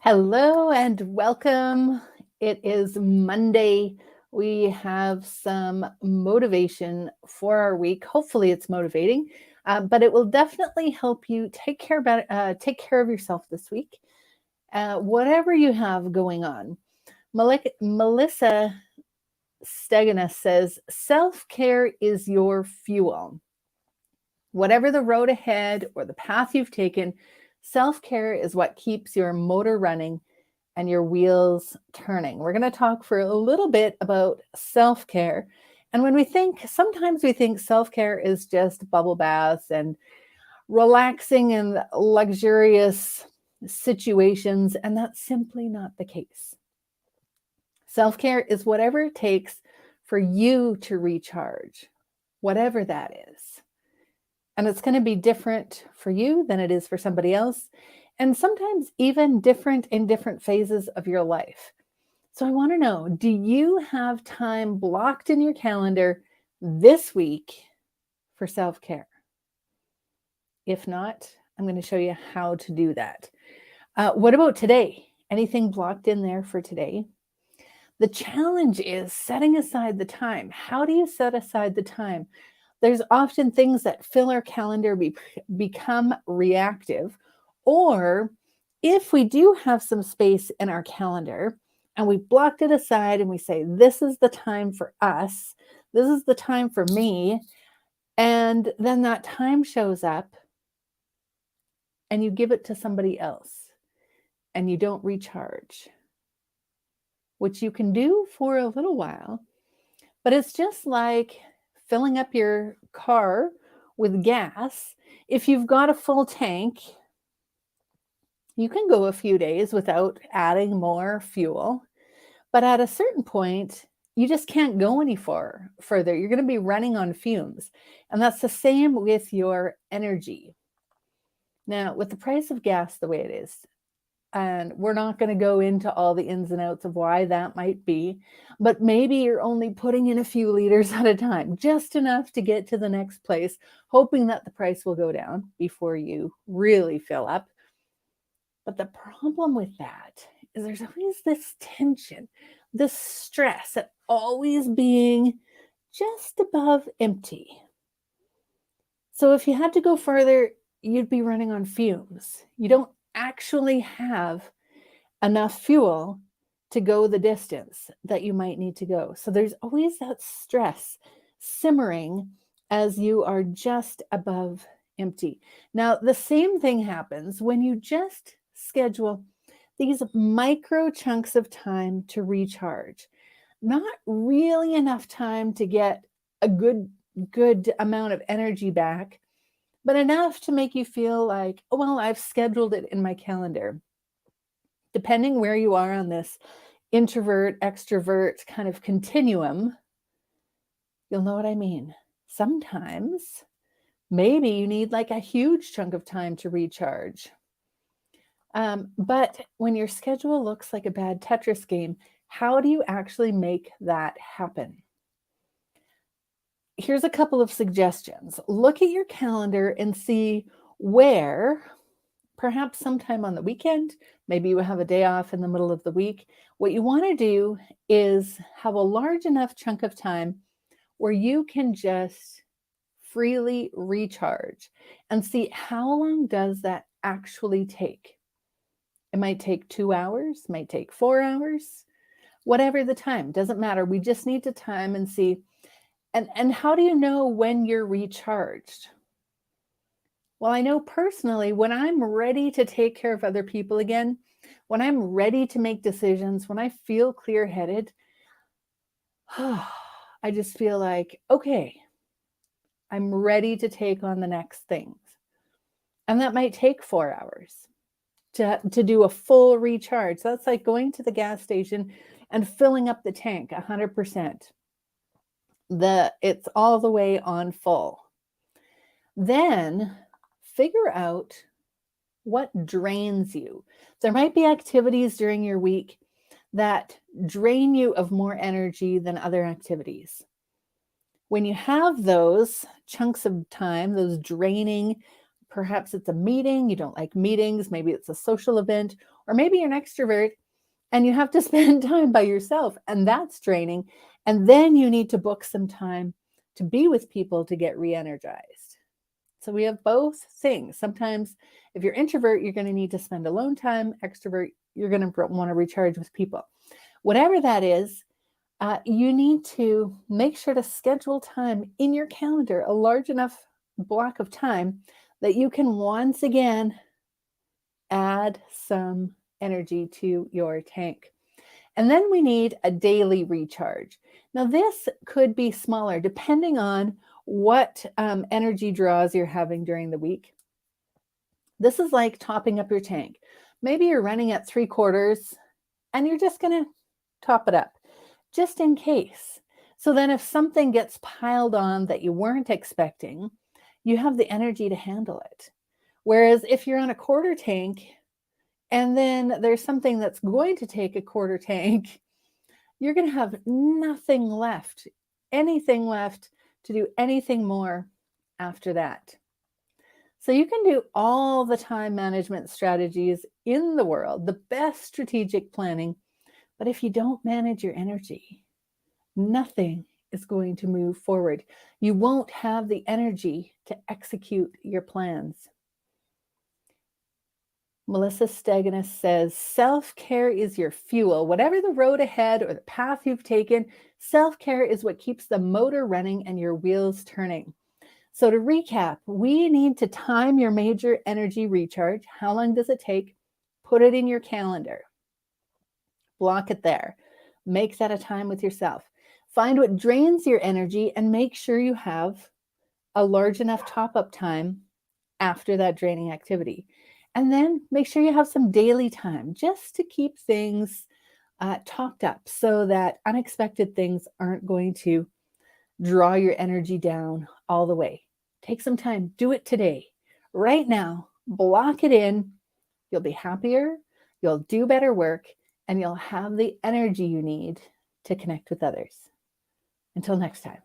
Hello and welcome. It is Monday. We have some motivation for our week. Hopefully, it's motivating, but it will definitely help you take care of yourself this week. Whatever you have going on. Melissa Steginus says self care is your fuel. Whatever the road ahead or the path you've taken, self care is what keeps your motor running and your wheels turning. We're going to talk for a little bit about self care. And sometimes we think self care is just bubble baths and relaxing and luxurious situations, and that's simply not the case. Self care is whatever it takes for you to recharge, whatever that is. And it's going to be different for you than it is for somebody else, and sometimes even different in different phases of your life. So I want to know, do you have time blocked in your calendar this week for self care? If not, I'm going to show you how to do that. What about today? Anything blocked in there for today? The challenge is setting aside the time. How do you set aside the time? There's often things that fill our calendar, become reactive. Or if we do have some space in our calendar and we blocked it aside and we say, this is the time for us, this is the time for me, and then that time shows up and you give it to somebody else and you don't recharge, which you can do for a little while, but it's just like filling up your car with gas. If you've got a full tank, you can go a few days without adding more fuel. But at a certain point, you just can't go any further. You're going to be running on fumes. And that's the same with your energy. Now, with the price of gas the way it is, and we're not going to go into all the ins and outs of why that might be, but maybe you're only putting in a few liters at a time, just enough to get to the next place, hoping that the price will go down before you really fill up. But the problem with that is there's always this tension, this stress at always being just above empty. So if you had to go further, you'd be running on fumes. You don't actually have enough fuel to go the distance that you might need to go. So there's always that stress simmering as you are just above empty. Now, the same thing happens when you just schedule these micro chunks of time to recharge. Not really enough time to get a good amount of energy back, but enough to make you feel like, oh, well, I've scheduled it in my calendar. Depending where you are on this introvert, extrovert kind of continuum, you'll know what I mean. Sometimes, maybe you need like a huge chunk of time to recharge. But when your schedule looks like a bad Tetris game, how do you actually make that happen? Here's a couple of suggestions. Look at your calendar and see where, perhaps sometime on the weekend, maybe you have a day off in the middle of the week. What you want to do is have a large enough chunk of time where you can just freely recharge and see how long does that actually take. It might take 2 hours, might take 4 hours, whatever the time, doesn't matter. We just need to time and see. And how do you know when you're recharged? Well, I know personally, when I'm ready to take care of other people again, when I'm ready to make decisions, when I feel clear-headed, I just feel like, okay, I'm ready to take on the next things. And that might take 4 hours to do a full recharge. So that's like going to the gas station and filling up the tank 100%. It's all the way on full. Then figure out what drains you. There might be activities during your week that drain you of more energy than other activities. When you have those chunks of time, those draining, Perhaps it's a meeting, you don't like meetings, maybe it's a social event, or maybe you're an extrovert and you have to spend time by yourself, and that's draining. And then you need to book some time to be with people to get re-energized. So we have both things. Sometimes if you're introvert, you're going to need to spend alone time. Extrovert, you're going to want to recharge with people. Whatever that is, you need to make sure to schedule time in your calendar, a large enough block of time that you can once again add some energy to your tank. And then we need a daily recharge. Now, this could be smaller depending on what energy draws you're having during the week. This is like topping up your tank. Maybe you're running at 3/4 and you're just going to top it up just in case. So then if something gets piled on that you weren't expecting, you have the energy to handle it. Whereas if you're on a quarter tank and then there's something that's going to take a quarter tank, you're going to have nothing left, anything left to do anything more after that. So you can do all the time management strategies in the world, the best strategic planning, but if you don't manage your energy, nothing is going to move forward. You won't have the energy to execute your plans. Melissa Steginus says, self-care is your fuel. Whatever the road ahead or the path you've taken, self-care is what keeps the motor running and your wheels turning. So to recap, we need to time your major energy recharge. How long does it take? Put it in your calendar. Block it there. Make that a time with yourself. Find what drains your energy and make sure you have a large enough top-up time after that draining activity. And then make sure you have some daily time just to keep things topped up so that unexpected things aren't going to draw your energy down all the way. Take some time. Do it today. Right now. Block it in. You'll be happier. You'll do better work. And you'll have the energy you need to connect with others. Until next time.